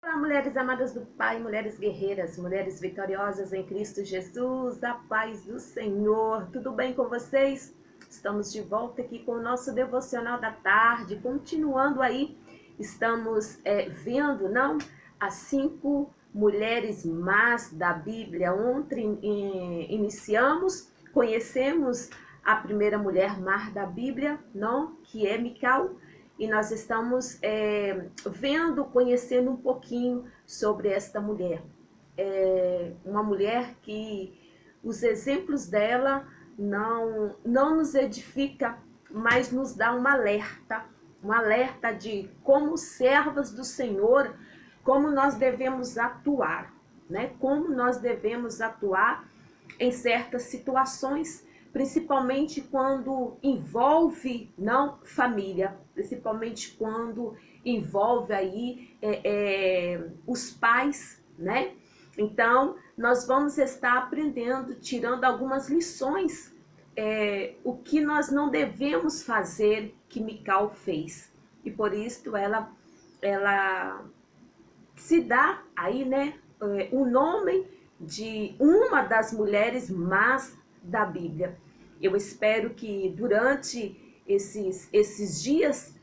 Olá, mulheres amadas do Pai, mulheres guerreiras, mulheres vitoriosas em Cristo Jesus, a paz do Senhor. Tudo bem com vocês? Estamos de volta aqui com o nosso devocional da tarde, continuando aí. Estamos vendo, não? As 5 mulheres más da Bíblia. Ontem iniciamos, conhecemos a primeira mulher má da Bíblia, não? Que é Mical. E nós estamos vendo, conhecendo um pouquinho sobre esta mulher. Uma mulher que os exemplos dela não nos edifica, mas nos dá um alerta de como servas do Senhor, como nós devemos atuar, né? Como nós devemos atuar em certas situações, principalmente quando envolve não família, principalmente quando envolve aí os pais, né? Então nós vamos estar aprendendo, tirando algumas lições, o que nós não devemos fazer que Mical fez, e por isso ela se dá aí, né, o nome de uma das mulheres más da Bíblia. Eu espero que durante esses dias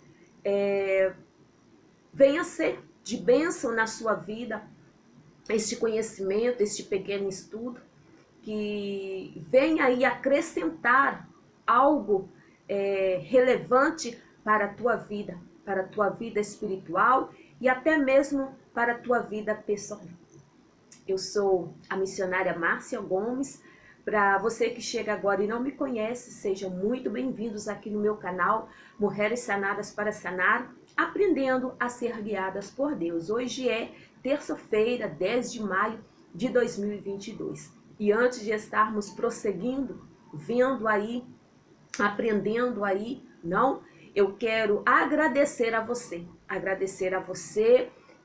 venha ser de bênção na sua vida este conhecimento, este pequeno estudo, que venha aí acrescentar algo relevante para a tua vida espiritual e até mesmo para a tua vida pessoal. Eu sou a missionária Márcia Gomes. Para você que chega agora e não me conhece, sejam muito bem-vindos aqui no meu canal Mulheres Sanadas para Sanar, aprendendo a ser guiadas por Deus. Hoje é terça-feira, 10 de maio de 2022. E antes de estarmos prosseguindo, vendo aí, aprendendo aí, não, eu quero agradecer a você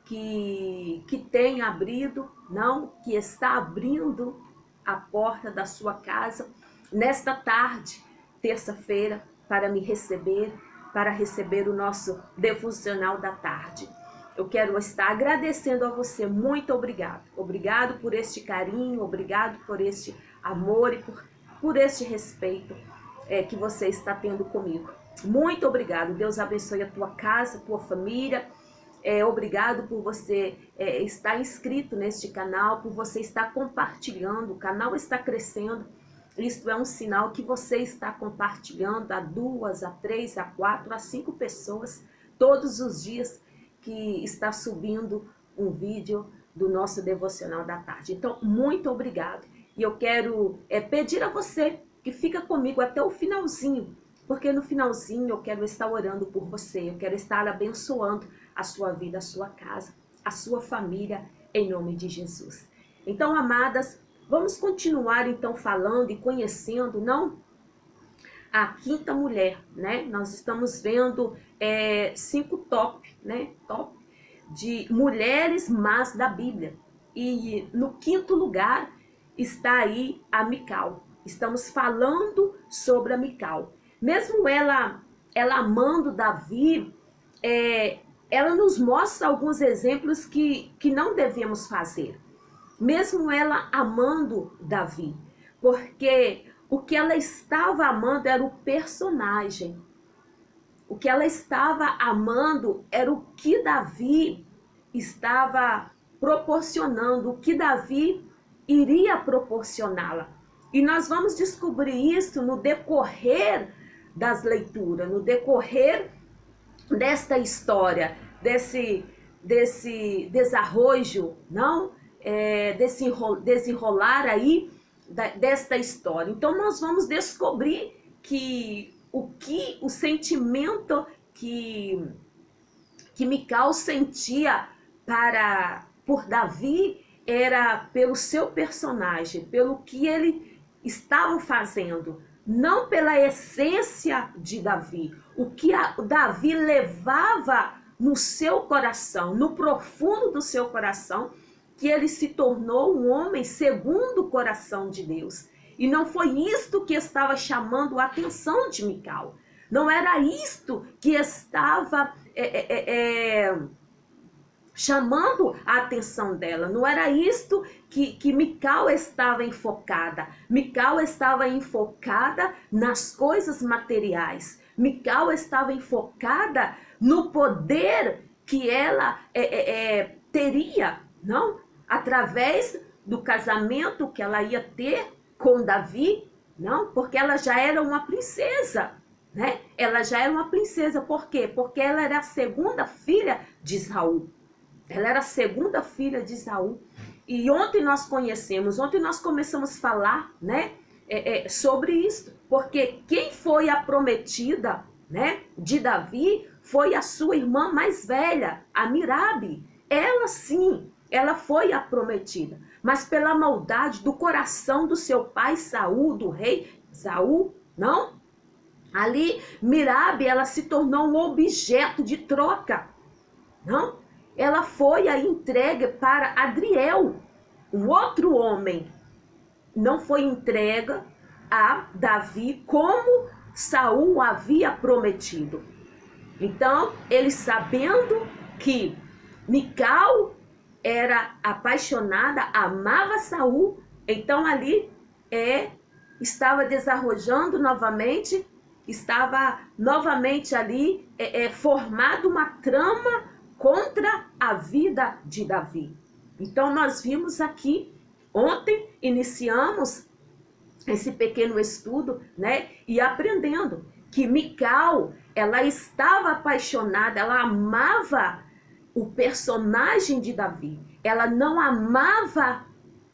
que tem abrido, não, que está abrindo a porta da sua casa nesta tarde, terça-feira, para me receber, para receber o nosso devocional da tarde. Eu quero estar agradecendo a você, muito obrigado. Obrigado por este carinho, obrigado por este amor e por este respeito que você está tendo comigo. Muito obrigado. Deus abençoe a tua casa, a tua família. Obrigado por você estar inscrito neste canal, por você estar compartilhando. O canal está crescendo. Isto é um sinal que você está compartilhando a 2, a 3, a 4, a 5 pessoas todos os dias que está subindo um vídeo do nosso devocional da tarde. Então, muito obrigado. E eu quero pedir a você que fica comigo até o finalzinho, porque no finalzinho eu quero estar orando por você, eu quero estar abençoando a sua vida, a sua casa, a sua família, em nome de Jesus. Então, amadas, vamos continuar então falando e conhecendo, não, a quinta mulher, né? Nós estamos vendo 5 top, né? Top de mulheres más da Bíblia. E no quinto lugar está aí a Mical. Estamos falando sobre a Mical. Mesmo ela amando Davi, ela nos mostra alguns exemplos que não devemos fazer. Mesmo ela amando Davi, porque o que ela estava amando era o personagem. O que ela estava amando era o que Davi estava proporcionando, o que Davi iria proporcioná-la. E nós vamos descobrir isso no decorrer das leituras, no decorrer desta história, desse desarrojo, não? Desse desenrolar aí desta história. Então nós vamos descobrir que o sentimento que Mical sentia por Davi era pelo seu personagem, pelo que ele estava fazendo, não pela essência de Davi, o que Davi levava no seu coração, no profundo do seu coração, que ele se tornou um homem segundo o coração de Deus. E não foi isto que estava chamando a atenção de Mical. Não era isto que estava chamando a atenção dela. Não era isto que Mical estava enfocada. Mical estava enfocada nas coisas materiais. Mical estava enfocada no poder que ela teria, não? Através do casamento que ela ia ter com Davi, não? Porque ela já era uma princesa, né? Ela já era uma princesa. Por quê? Porque ela era a segunda filha de Saul. Ela era a segunda filha de Saul. E ontem nós começamos a falar, né, sobre isso. Porque quem foi a prometida, né, de Davi foi a sua irmã mais velha, a Mirabe. Ela sim, ela foi a prometida. Mas pela maldade do coração do seu pai Saul, do rei Saul, não? Ali, Mirabe, ela se tornou um objeto de troca, não? Ela foi a entregue para Adriel, o outro homem. Não foi entregue a Davi como Saul havia prometido. Então, ele sabendo que Mical era apaixonada, amava Saul, então ali estava desarrojando novamente, estava novamente ali formado uma trama contra a vida de Davi. Então nós vimos aqui, ontem iniciamos esse pequeno estudo, né? E aprendendo que Mical, ela estava apaixonada, ela amava o personagem de Davi. Ela não amava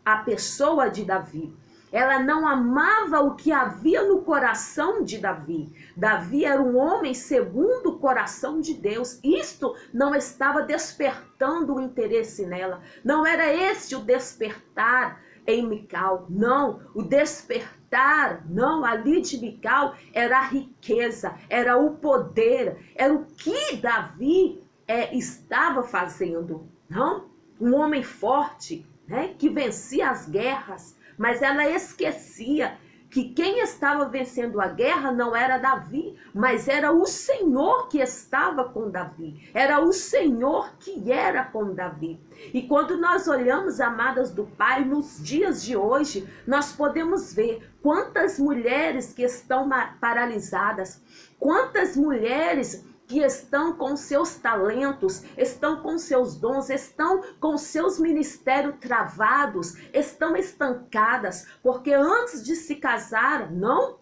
a pessoa de Davi. Ela não amava o que havia no coração de Davi. Davi era um homem segundo o coração de Deus. Isto não estava despertando o interesse nela. Não era esse o despertar em Mical. Não, o despertar, não, ali de Mical era a riqueza, era o poder, era o que Davi estava fazendo. Não? Um homem forte, né, que vencia as guerras. Mas ela esquecia que quem estava vencendo a guerra não era Davi, mas era o Senhor que estava com Davi. Era o Senhor que era com Davi. E quando nós olhamos, amadas do Pai, nos dias de hoje, nós podemos ver quantas mulheres que estão paralisadas, quantas mulheres que estão com seus talentos, estão com seus dons, estão com seus ministérios travados, estão estancadas, porque antes de se casar, não?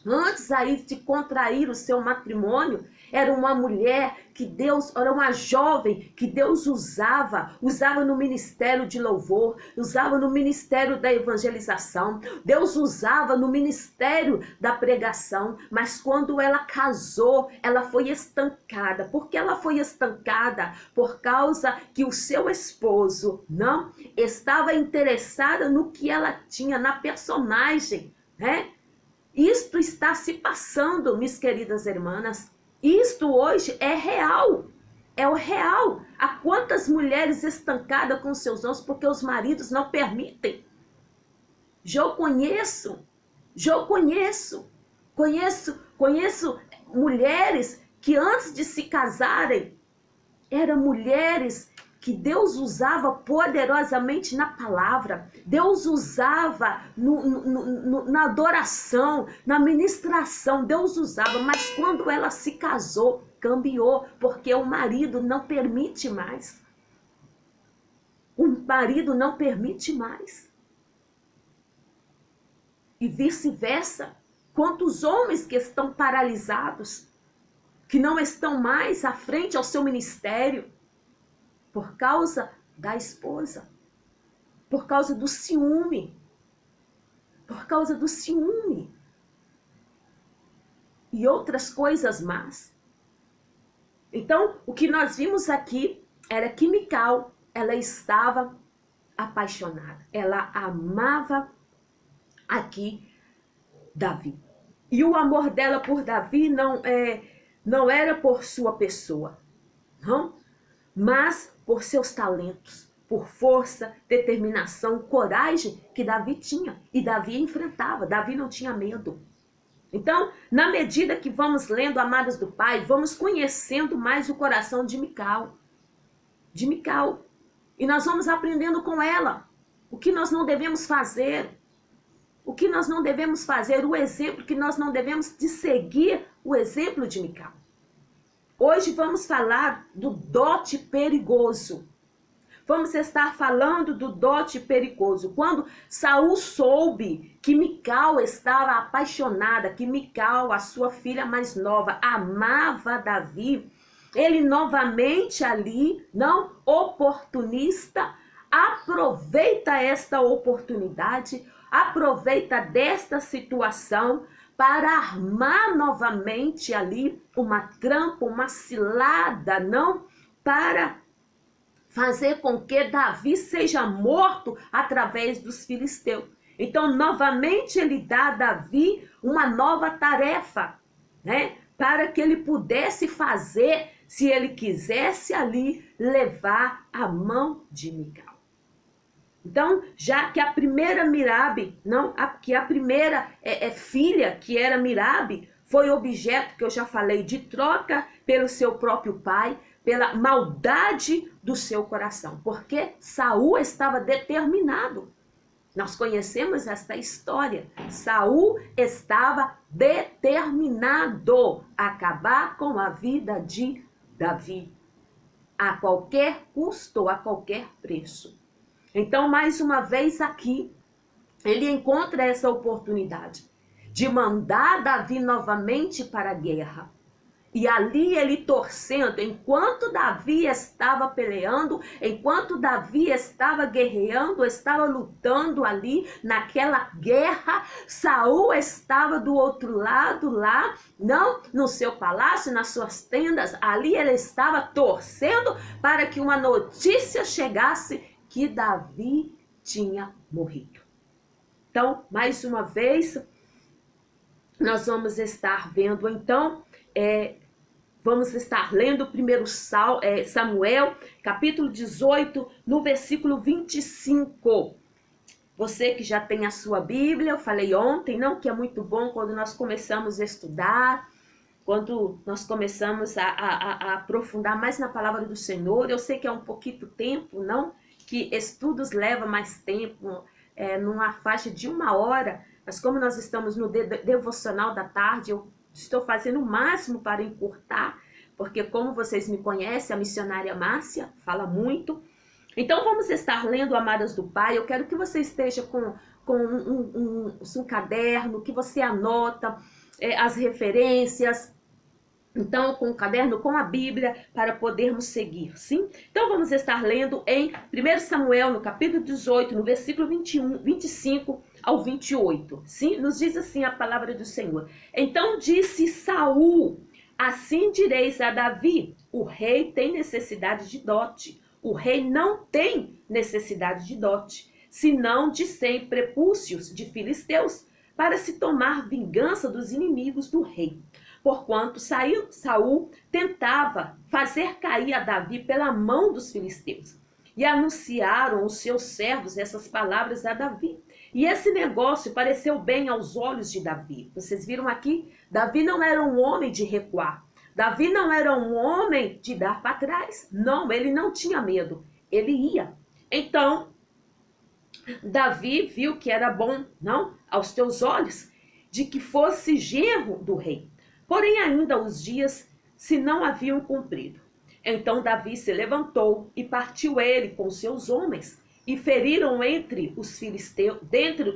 Antes aí de contrair o seu matrimônio, era uma mulher que Deus, era uma jovem que Deus usava no ministério de louvor, usava no ministério da evangelização, Deus usava no ministério da pregação, mas quando ela casou, ela foi estancada. Por que ela foi estancada? Por causa que o seu esposo não estava interessado no que ela tinha, na personagem, né? Isto está se passando, minhas queridas irmãs. Isto hoje é real. É o real. Há quantas mulheres estancadas com seus dons porque os maridos não permitem. Eu conheço mulheres que antes de se casarem, eram mulheres que Deus usava poderosamente na palavra, Deus usava na adoração, na ministração, Deus usava, mas quando ela se casou, cambiou, porque o marido não permite mais. O marido não permite mais. E vice-versa, quantos homens que estão paralisados, que não estão mais à frente ao seu ministério, por causa da esposa, por causa do ciúme, e outras coisas más. Então, o que nós vimos aqui era que Mical, ela estava apaixonada, ela amava aqui Davi. E o amor dela por Davi não era por sua pessoa, não, mas por seus talentos, por força, determinação, coragem que Davi tinha. E Davi enfrentava, Davi não tinha medo. Então, na medida que vamos lendo, amadas do Pai, vamos conhecendo mais o coração de Mical. de Mical. E nós vamos aprendendo com ela o que nós não devemos fazer, o que nós não devemos fazer, o exemplo que nós não devemos de seguir o exemplo de Mical. Hoje vamos falar do dote perigoso. Vamos estar falando do dote perigoso. Quando Saul soube que Mical estava apaixonada, que Mical, a sua filha mais nova, amava Davi, ele novamente ali, não oportunista, aproveita esta oportunidade, aproveita desta situação para armar novamente ali uma trampa, uma cilada, não, para fazer com que Davi seja morto através dos filisteus. Então, novamente ele dá a Davi uma nova tarefa, né? Para que ele pudesse fazer, se ele quisesse ali, levar a mão de Mical. Então, já que a primeira Merabe, que a primeira filha, que era Merabe, foi objeto, que eu já falei, de troca pelo seu próprio pai, pela maldade do seu coração, porque Saul estava determinado. Nós conhecemos esta história. Saul estava determinado a acabar com a vida de Davi, a qualquer custo, a qualquer preço. Então, mais uma vez aqui, ele encontra essa oportunidade de mandar Davi novamente para a guerra. E ali ele torcendo, enquanto Davi estava peleando, enquanto Davi estava guerreando, estava lutando ali naquela guerra, Saul estava do outro lado lá, não no seu palácio, nas suas tendas, ali ele estava torcendo para que uma notícia chegasse que Davi tinha morrido. Então, mais uma vez, nós vamos estar vendo, então, vamos estar lendo o primeiro Samuel, capítulo 18, no versículo 25. Você que já tem a sua Bíblia, eu falei ontem, não, que é muito bom quando nós começamos a estudar, quando nós começamos a aprofundar mais na palavra do Senhor. Eu sei que é um pouquinho tempo, não? Que estudos levam mais tempo, numa faixa de 1 hora, mas como nós estamos no devocional da tarde, eu estou fazendo o máximo para encurtar, porque como vocês me conhecem, a missionária Márcia fala muito. Então vamos estar lendo, amadas do Pai. Eu quero que você esteja com um caderno, que você anota as referências, então com o caderno, com a Bíblia, para podermos seguir, sim? Então vamos estar lendo em 1 Samuel, no capítulo 18, no versículo 25 ao 28, sim? Nos diz assim a palavra do Senhor. Então disse Saul: assim direis a Davi, o rei tem necessidade de dote. O rei não tem necessidade de dote, senão de 100 prepúcios de filisteus, para se tomar vingança dos inimigos do rei. Porquanto Saul tentava fazer cair a Davi pela mão dos filisteus. E anunciaram os seus servos essas palavras a Davi. E esse negócio pareceu bem aos olhos de Davi. Vocês viram aqui? Davi não era um homem de recuar. Davi não era um homem de dar para trás. Não, ele não tinha medo. Ele ia. Então, Davi viu que era bom, não, aos teus olhos, de que fosse genro do rei. Porém, ainda os dias se não haviam cumprido. Então Davi se levantou e partiu ele com seus homens, e feriram dentre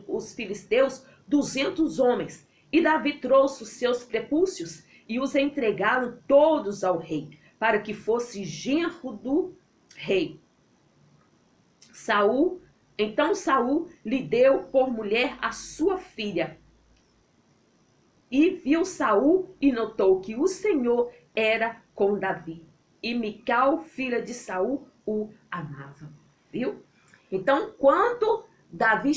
os filisteus 200 homens. E Davi trouxe os seus prepúcios e os entregaram todos ao rei, para que fosse genro do rei. Então Saul lhe deu por mulher a sua filha. E viu Saul e notou que o Senhor era com Davi. E Mical, filha de Saul, o amava. Viu? Então, quando Davi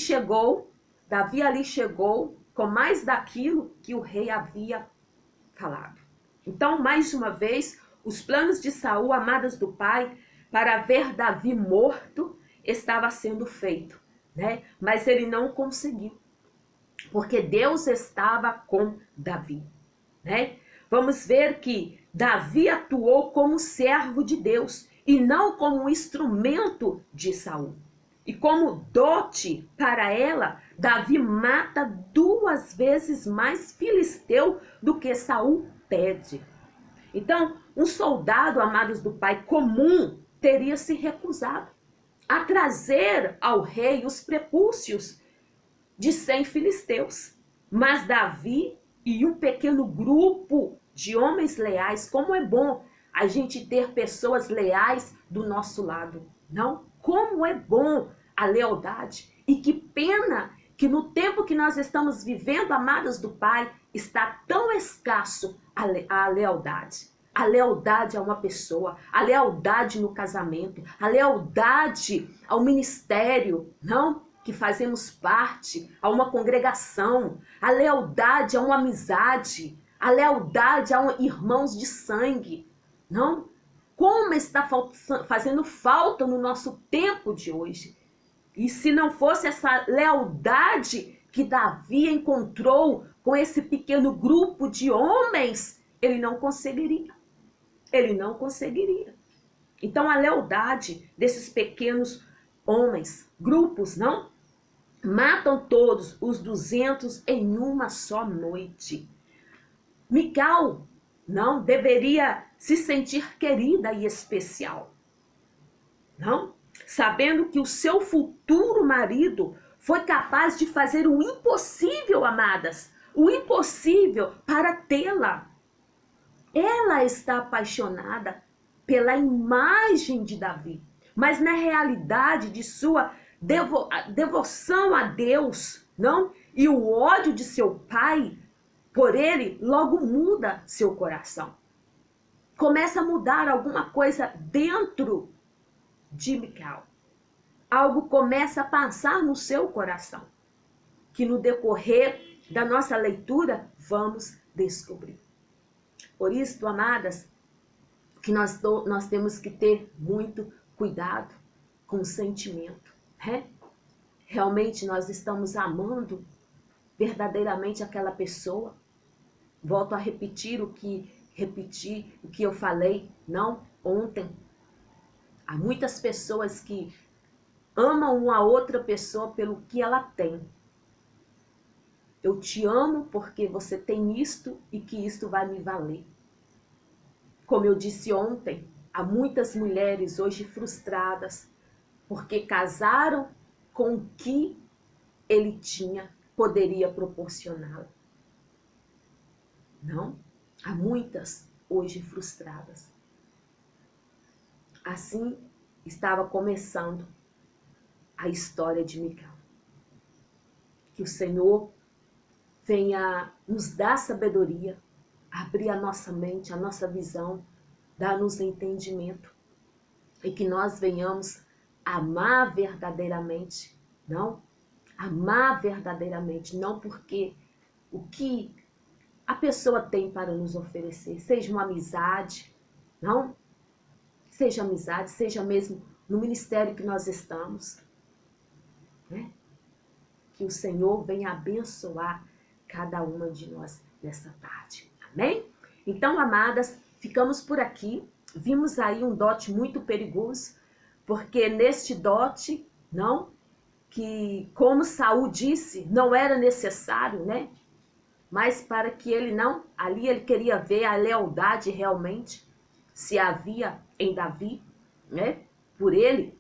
ali chegou com mais daquilo que o rei havia falado. Então, mais uma vez, os planos de Saul, amadas do pai, para ver Davi morto, estava sendo feito, né? Mas ele não conseguiu, porque Deus estava com Davi, né? Vamos ver que Davi atuou como servo de Deus e não como um instrumento de Saul. E como dote para ela, Davi mata 2 vezes mais filisteu do que Saul pede. Então, um soldado, amados do Pai, comum, teria se recusado a trazer ao rei os prepúcios de 100 filisteus. Mas Davi e um pequeno grupo de homens leais, como é bom a gente ter pessoas leais do nosso lado, não? Como é bom a lealdade. E que pena que no tempo que nós estamos vivendo, amados do Pai, está tão escasso a lealdade. A lealdade a uma pessoa, a lealdade no casamento, a lealdade ao ministério, não? Que fazemos parte, a uma congregação, a lealdade a uma amizade, a lealdade a irmãos de sangue, não? Como está fazendo falta no nosso tempo de hoje. E se não fosse essa lealdade que Davi encontrou com esse pequeno grupo de homens, ele não conseguiria. Ele não conseguiria. Então a lealdade desses pequenos homens, grupos, não? Matam todos os 200 em uma só noite. Mical não deveria se sentir querida e especial, não? Sabendo que o seu futuro marido foi capaz de fazer o impossível, amadas, o impossível para tê-la. Ela está apaixonada pela imagem de Davi, mas na realidade de sua devoção a Deus, não? E o ódio de seu pai por ele logo muda seu coração. Começa a mudar alguma coisa dentro de Mical. Algo começa a passar no seu coração, que no decorrer da nossa leitura vamos descobrir. Por isso, amadas, que nós temos que ter muito cuidado com o sentimento, né? Realmente nós estamos amando verdadeiramente aquela pessoa. Volto a repetir o que eu falei, não ontem. Há muitas pessoas que amam uma outra pessoa pelo que ela tem. Eu te amo porque você tem isto e que isto vai me valer. Como eu disse ontem, há muitas mulheres hoje frustradas porque casaram com o que ele tinha, poderia proporcioná-la. Não? Há muitas hoje frustradas. Assim estava começando a história de Mical. Que o Senhor venha nos dar sabedoria, abrir a nossa mente, a nossa visão, dar-nos entendimento e que nós venhamos amar verdadeiramente, não? Amar verdadeiramente, não porque o que a pessoa tem para nos oferecer, seja uma amizade, não? Seja amizade, seja mesmo no ministério que nós estamos, né? Que o Senhor venha abençoar cada uma de nós nessa tarde. Amém? Então, amadas, ficamos por aqui. Vimos aí um dote muito perigoso, porque neste dote, não, que como Saul disse, não era necessário, né? Mas para que ele não, ali ele queria ver a lealdade realmente, se havia em Davi, né? Por ele.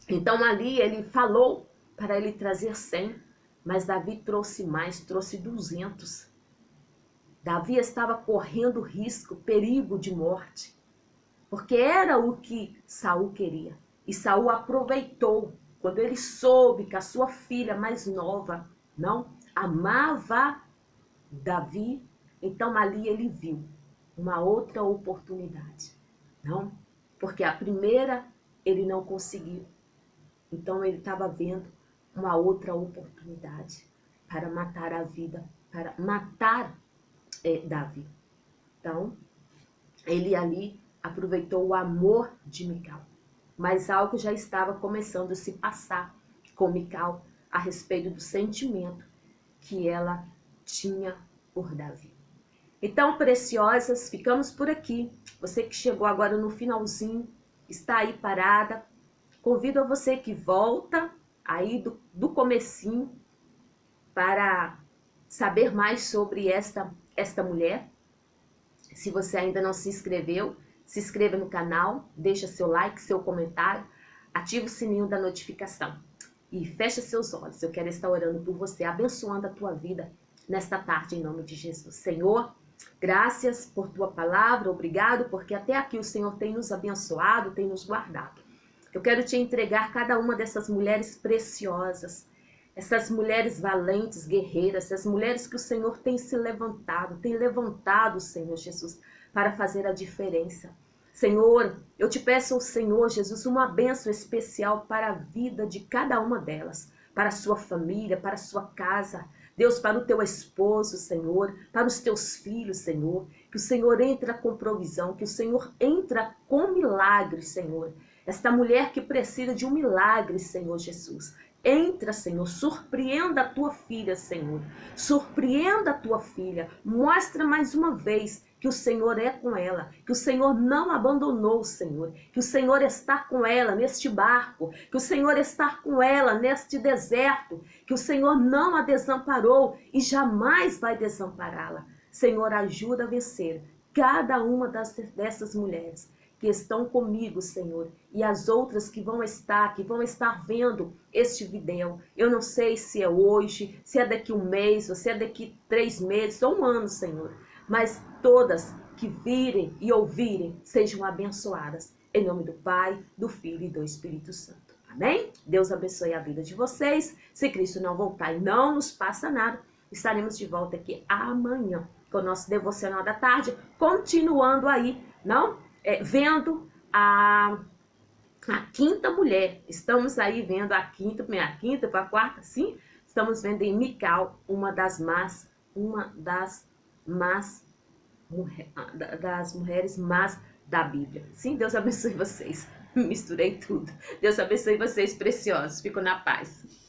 Então ali ele falou para ele trazer 100, mas Davi trouxe mais, trouxe 200. Davi estava correndo risco, perigo de morte, porque era o que Saul queria. E Saul aproveitou, quando ele soube que a sua filha mais nova, não, amava Davi, então ali ele viu uma outra oportunidade, não? Porque a primeira ele não conseguiu. Então ele estava vendo uma outra oportunidade para matar a vida, para matar Davi. Então, ele ali aproveitou o amor de Mical. Mas algo já estava começando a se passar com Mical a respeito do sentimento que ela tinha por Davi. Então, preciosas, ficamos por aqui. Você que chegou agora no finalzinho, está aí parada, convido a você que volta aí do comecinho para saber mais sobre esta mulher. Se você ainda não se inscreveu, se inscreva no canal, deixa seu like, seu comentário, ativa o sininho da notificação e fecha seus olhos. Eu quero estar orando por você, abençoando a tua vida nesta tarde, em nome de Jesus. Senhor, graças por tua palavra, obrigado, porque até aqui o Senhor tem nos abençoado, tem nos guardado. Eu quero te entregar cada uma dessas mulheres preciosas, essas mulheres valentes, guerreiras, essas mulheres que o Senhor tem levantado, Senhor Jesus, para fazer a diferença. Senhor, eu te peço, Senhor Jesus, uma bênção especial para a vida de cada uma delas, para a sua família, para a sua casa. Deus, para o teu esposo, Senhor, para os teus filhos, Senhor, que o Senhor entra com provisão, que o Senhor entra com milagre, Senhor. Esta mulher que precisa de um milagre, Senhor Jesus. Entra, Senhor, surpreenda a tua filha, Senhor. Surpreenda a tua filha. Mostra mais uma vez que o Senhor é com ela, que o Senhor não abandonou, Senhor, que o Senhor está com ela neste barco, que o Senhor está com ela neste deserto, que o Senhor não a desamparou e jamais vai desampará-la. Senhor, ajuda a vencer cada uma dessas mulheres que estão comigo, Senhor, e as outras que vão estar vendo este vídeo. Eu não sei se é hoje, se é daqui um mês, ou se é daqui 3 meses, ou um ano, Senhor. Mas todas que virem e ouvirem sejam abençoadas. Em nome do Pai, do Filho e do Espírito Santo. Amém? Deus abençoe a vida de vocês. Se Cristo não voltar e não nos passa nada, estaremos de volta aqui amanhã com o nosso devocional da tarde, continuando aí, não? Vendo a quinta mulher. Estamos aí vendo a quinta para a quarta, sim? Estamos vendo em Mical, uma das mulheres más da Bíblia. Sim, Deus abençoe vocês. Misturei tudo. Deus abençoe vocês, preciosos. Fico na paz.